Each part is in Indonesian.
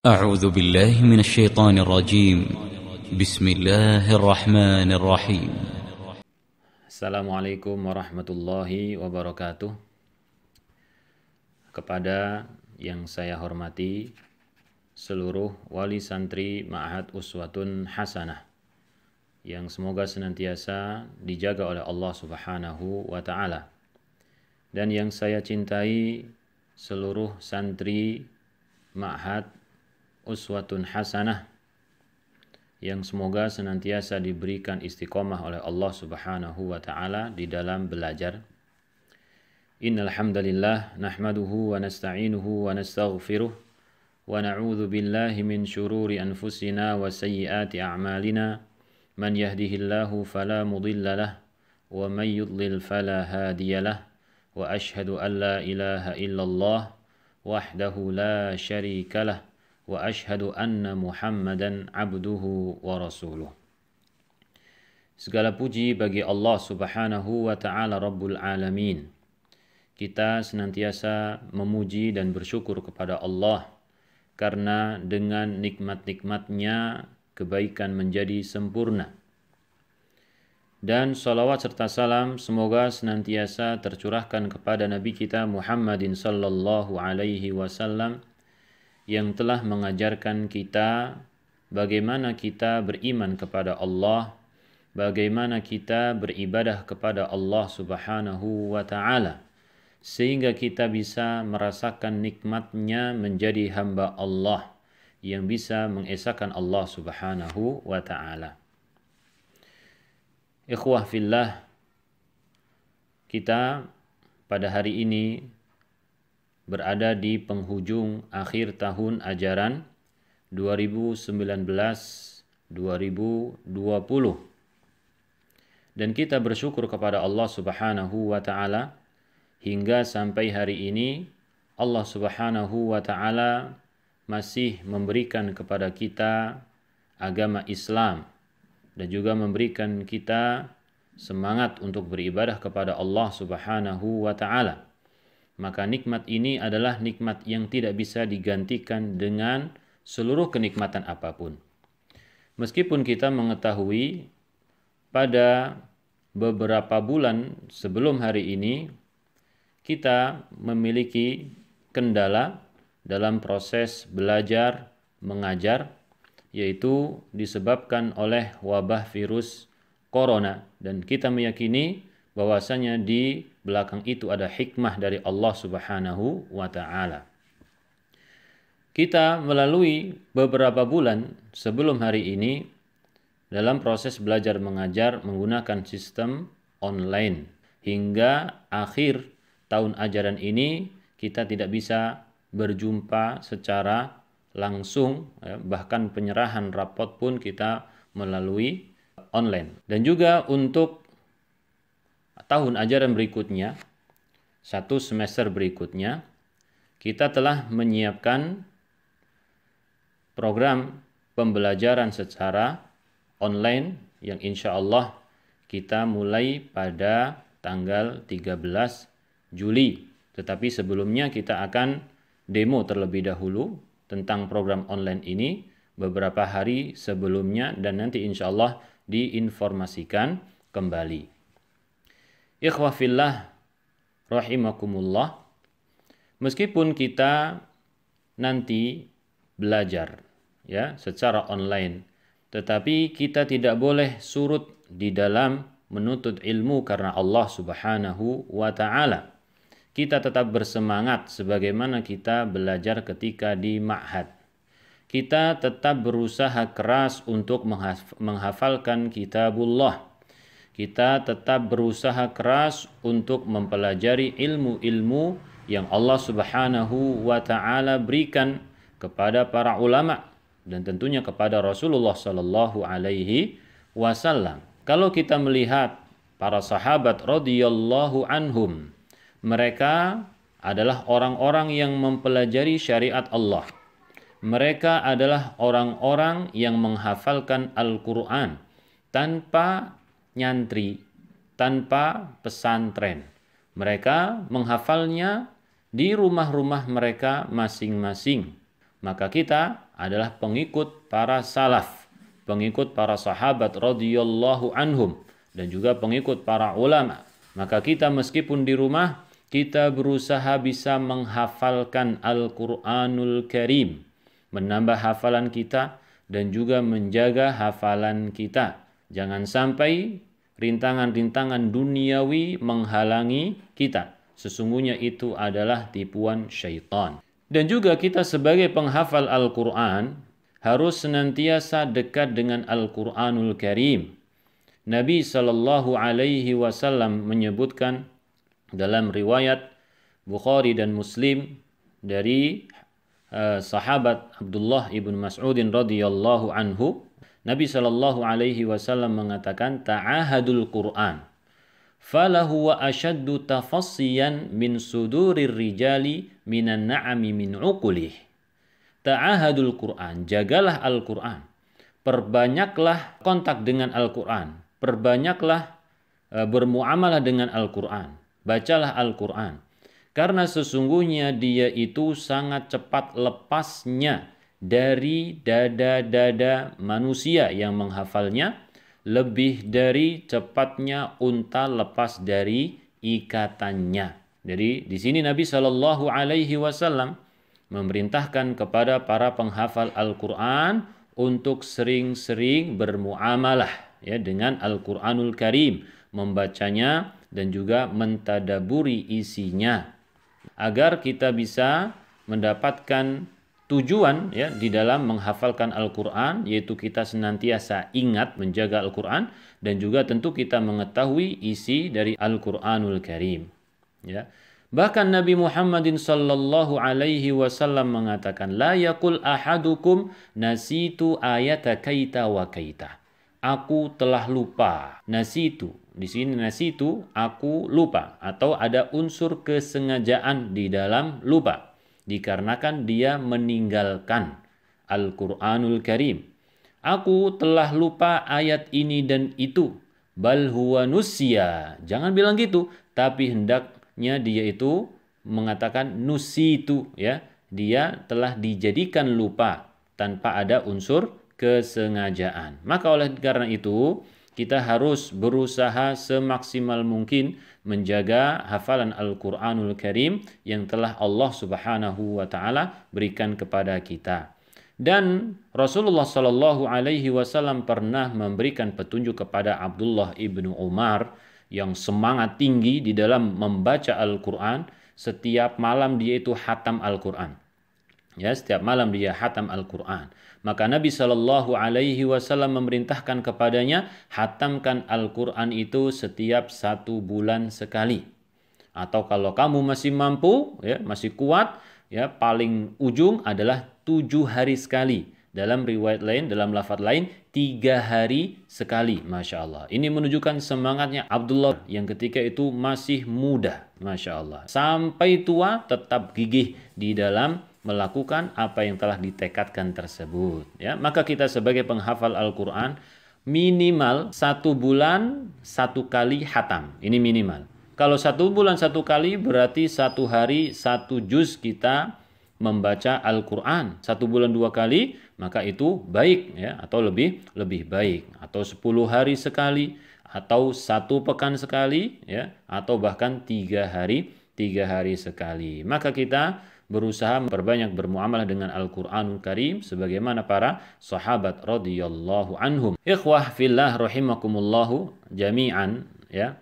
أعوذ بالله من الشيطان الرجيم. بسم الله الرحمن الرحيم. Assalamualaikum warahmatullahi wabarakatuh. Kepada yang saya hormati seluruh wali santri Ma'had Uswatun Hasanah yang semoga senantiasa dijaga oleh Allah Subhanahu wa taala. Dan yang saya cintai seluruh santri Ma'had Uswatun Hasanah yang semoga senantiasa diberikan istiqomah oleh Allah Subhanahu wa taala di dalam belajar. Innal hamdalillah nahmaduhu wa nasta'inuhu wa nastaghfiruh wa na'udzu billahi min shururi anfusina wa sayyiati a'malina. Man yahdihillahu fala mudilla lah wa man yudlil fala hadiyalah. Wa ashhadu an la ilaha illallah wahdahu la syarika lah wa ashhadu anna Muhammadan abduhu wa rasuluh. Segala puji bagi Allah Subhanahu wa taala Rabbul Alamin. Kita senantiasa memuji dan bersyukur kepada Allah karena dengan nikmat-nikmatnya kebaikan menjadi sempurna. Dan salawat serta salam semoga senantiasa tercurahkan kepada Nabi kita Muhammadin sallallahu alaihi wasallam yang telah mengajarkan kita bagaimana kita beriman kepada Allah, bagaimana kita beribadah kepada Allah Subhanahu wa taala, sehingga kita bisa merasakan nikmatnya menjadi hamba Allah yang bisa mengesahkan Allah Subhanahu wa taala. Ikhwah fillah, kita pada hari ini berada di penghujung akhir tahun ajaran 2019-2020. Dan kita bersyukur kepada Allah Subhanahu wa taala hingga sampai hari ini Allah Subhanahu wa taala masih memberikan kepada kita agama Islam dan juga memberikan kita semangat untuk beribadah kepada Allah Subhanahu wa taala. Maka nikmat ini adalah nikmat yang tidak bisa digantikan dengan seluruh kenikmatan apapun. Meskipun kita mengetahui pada beberapa bulan sebelum hari ini kita memiliki kendala dalam proses belajar mengajar, yaitu disebabkan oleh wabah virus corona, dan kita meyakini bahwasanya di belakang itu ada hikmah dari Allah Subhanahu wa taala. Kita melalui beberapa bulan sebelum hari ini dalam proses belajar mengajar menggunakan sistem online. Hingga akhir tahun ajaran ini kita tidak bisa berjumpa secara langsung, bahkan penyerahan rapot pun kita melalui online. Dan juga untuk tahun ajaran berikutnya, satu semester berikutnya, kita telah menyiapkan program pembelajaran secara online yang insya Allah kita mulai pada tanggal 13 Juli. Tetapi sebelumnya kita akan demo terlebih dahulu tentang program online ini beberapa hari sebelumnya dan nanti insya Allah diinformasikan kembali. Ikhwah fillah rahimakumullah, meskipun kita nanti belajar secara online, tetapi kita tidak boleh surut di dalam menuntut ilmu karena Allah Subhanahu wa taala. Kita tetap bersemangat sebagaimana kita belajar ketika di ma'had. Kita tetap berusaha keras untuk menghafalkan kitabullah. Kita tetap berusaha keras untuk mempelajari ilmu-ilmu yang Allah Subhanahu wa taala berikan kepada para ulama dan tentunya kepada Rasulullah sallallahu alaihi wasallam. Kalau kita melihat para sahabat radhiyallahu anhum, mereka adalah orang-orang yang mempelajari syariat Allah. Mereka adalah orang-orang yang menghafalkan Al-Quran tanpa nyantri, tanpa pesantren. Mereka menghafalnya di rumah-rumah mereka masing-masing. maka kita adalah pengikut para salaf, pengikut para sahabat radhiyallahu anhum, dan juga pengikut para ulama. Maka kita meskipun di rumah, kita berusaha bisa menghafalkan Al-Quranul Karim, menambah hafalan kita dan juga menjaga hafalan kita. Jangan sampai rintangan-rintangan duniawi menghalangi kita. Sesungguhnya itu adalah tipuan syaitan. Dan juga kita sebagai penghafal Al-Quran harus senantiasa dekat dengan Al-Quranul Karim. Nabi SAW menyebutkan dalam riwayat Bukhari dan Muslim dari sahabat Abdullah ibn Mas'udin radhiyallahu anhu, Nabi SAW mengatakan, ta'ahadul Qur'an falahu wa ashaddu tafassiyan min sudurir rijali minan na'ami min uqulih. Ta'ahadul Qur'an, jagalah Al-Quran, perbanyaklah kontak dengan Al-Quran, perbanyaklah bermuamalah dengan Al-Quran, bacalah Al-Quran, karena sesungguhnya dia itu sangat cepat lepasnya dari dada-dada manusia yang menghafalnya, lebih dari cepatnya unta lepas dari ikatannya. Jadi di sini Nabi SAW memerintahkan kepada para penghafal Al-Quran untuk sering-sering bermuamalah ya dengan Al-Quranul Karim, membacanya dan juga mentadaburi isinya, agar kita bisa mendapatkan tujuan ya di dalam menghafalkan Al-Quran, yaitu kita senantiasa ingat menjaga Al-Quran dan juga tentu kita mengetahui isi dari Al-Quranul Karim. Ya. Bahkan Nabi Muhammadin sallallahu alaihi wasallam mengatakan, la yaqul ahadukum nasitu ayata kaita wa kaita. Aku telah lupa. Nasitu, di sini nasitu aku lupa, atau ada unsur kesengajaan di dalam lupa, dikarenakan dia meninggalkan Al-Quranul Karim. Aku telah lupa ayat ini dan itu. Bal huwa nusya. Jangan bilang gitu, tapi hendaknya dia itu mengatakan nusitu ya. Dia telah dijadikan lupa tanpa ada unsur kesengajaan. Maka oleh karena itu kita harus berusaha semaksimal mungkin menjaga hafalan Al-Quranul Karim yang telah Allah Subhanahu wa Ta'ala berikan kepada kita. Dan Rasulullah Sallallahu Alaihi Wasallam pernah memberikan petunjuk kepada Abdullah ibnu Umar yang semangat tinggi di dalam membaca Al-Quran. Setiap malam dia itu hatam Al-Quran. Ya, setiap malam dia hatam Al-Quran. Maka Nabi Sallallahu Alaihi Wasallam memerintahkan kepadanya, hatamkan Al-Quran itu setiap 1 bulan sekali. Atau kalau kamu masih mampu, ya, masih kuat, ya, paling ujung adalah 7 hari sekali. Dalam riwayat lain, dalam lafaz lain, 3 hari sekali. Masya Allah. Ini menunjukkan semangatnya Abdullah yang ketika itu masih muda. Masya Allah. Sampai tua tetap gigih di dalam melakukan apa yang telah ditekadkan tersebut. Ya, maka kita sebagai penghafal Al-Quran minimal 1 bulan 1 kali hatam. Ini minimal. Kalau 1 bulan 1 kali berarti 1 hari 1 juz kita membaca Al-Quran. 1 bulan 2 kali maka itu baik ya, atau lebih baik. Atau 10 hari sekali, atau 1 pekan sekali ya, atau bahkan 3 hari sekali. Maka kita berusaha memperbanyak bermuamalah dengan Al-Quranul Karim sebagaimana para sahabat radhiyallahu anhum. Ikhwah fillah rahimakumullahu jami'an ya.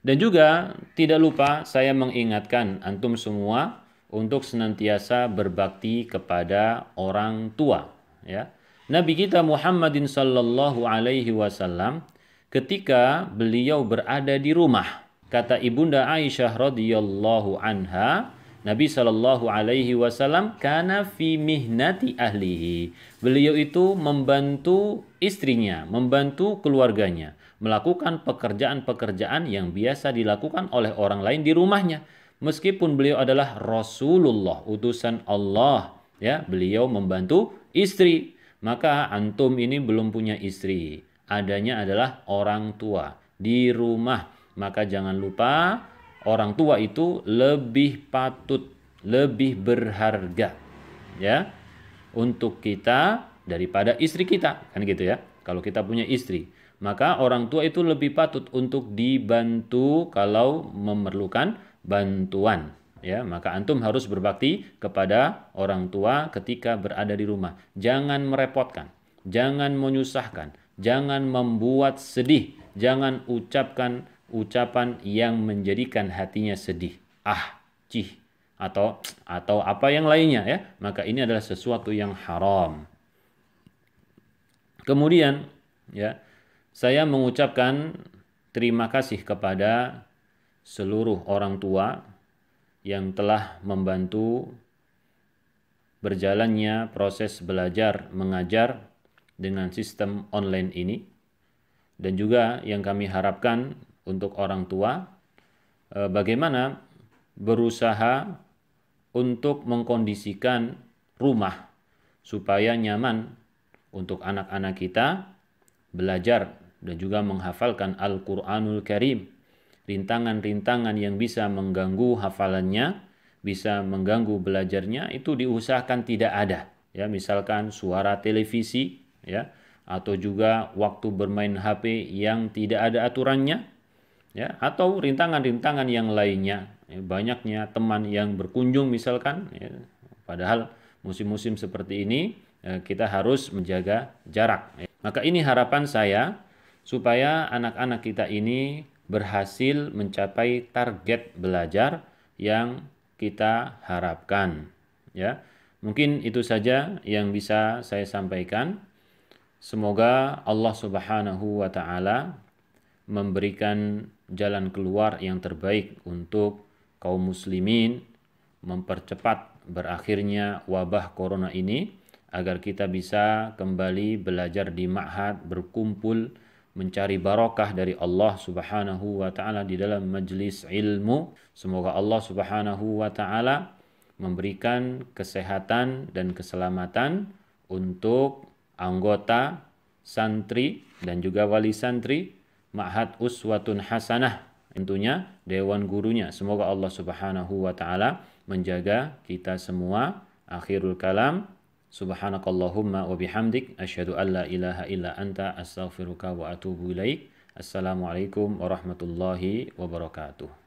Dan juga tidak lupa saya mengingatkan antum semua untuk senantiasa berbakti kepada orang tua ya. Nabi kita Muhammadin sallallahu alaihi wasallam ketika beliau berada di rumah, kata Ibunda Aisyah radhiyallahu anha, Nabi Shallallahu Alaihi Wasallam kana fi mihnati ahlihi. Beliau itu membantu istrinya, membantu keluarganya, melakukan pekerjaan-pekerjaan yang biasa dilakukan oleh orang lain di rumahnya. Meskipun beliau adalah Rasulullah, utusan Allah, ya, beliau membantu istri. Maka antum ini belum punya istri, adanya adalah orang tua di rumah. Maka jangan lupa, orang tua itu lebih patut, lebih berharga ya, untuk kita daripada istri kita, kan gitu ya. Kalau kita punya istri, maka orang tua itu lebih patut untuk dibantu kalau memerlukan bantuan. Ya, maka antum harus berbakti kepada orang tua ketika berada di rumah. Jangan merepotkan, jangan menyusahkan, jangan membuat sedih, jangan ucapkan ucapan yang menjadikan hatinya sedih. Cih, atau apa yang lainnya ya. Maka ini adalah sesuatu yang haram. Kemudian ya, saya mengucapkan terima kasih kepada seluruh orang tua yang telah membantu berjalannya proses belajar mengajar dengan sistem online ini. Dan juga yang kami harapkan untuk orang tua, bagaimana berusaha untuk mengkondisikan rumah supaya nyaman untuk anak-anak kita belajar dan juga menghafalkan Al-Quranul Karim. Rintangan-rintangan yang bisa mengganggu hafalannya, bisa mengganggu belajarnya, itu diusahakan tidak ada. Ya, misalkan suara televisi, ya, atau juga waktu bermain HP yang tidak ada aturannya, ya, atau rintangan-rintangan yang lainnya. Ya, banyaknya teman yang berkunjung misalkan, ya, padahal musim-musim seperti ini kita harus menjaga jarak. Maka ini harapan saya supaya anak-anak kita ini berhasil mencapai target belajar yang kita harapkan. Ya, mungkin itu saja yang bisa saya sampaikan. Semoga Allah Subhanahu wa Ta'ala memberikan jalan keluar yang terbaik untuk kaum muslimin, mempercepat berakhirnya wabah corona ini, agar kita bisa kembali belajar di ma'had, berkumpul, mencari barokah dari Allah Subhanahu wa Ta'ala di dalam majlis ilmu. Semoga Allah Subhanahu wa Ta'ala memberikan kesehatan dan keselamatan untuk anggota santri dan juga wali santri Ma'had Uswatun Hasanah, tentunya dewan gurunya. Semoga Allah Subhanahu wa Ta'ala menjaga kita semua. Akhirul kalam, subhanakallahumma wa bihamdik, asyhadu an la ilaha illa anta, astaghfiruka wa atubu ilaik. Assalamualaikum warahmatullahi wabarakatuh.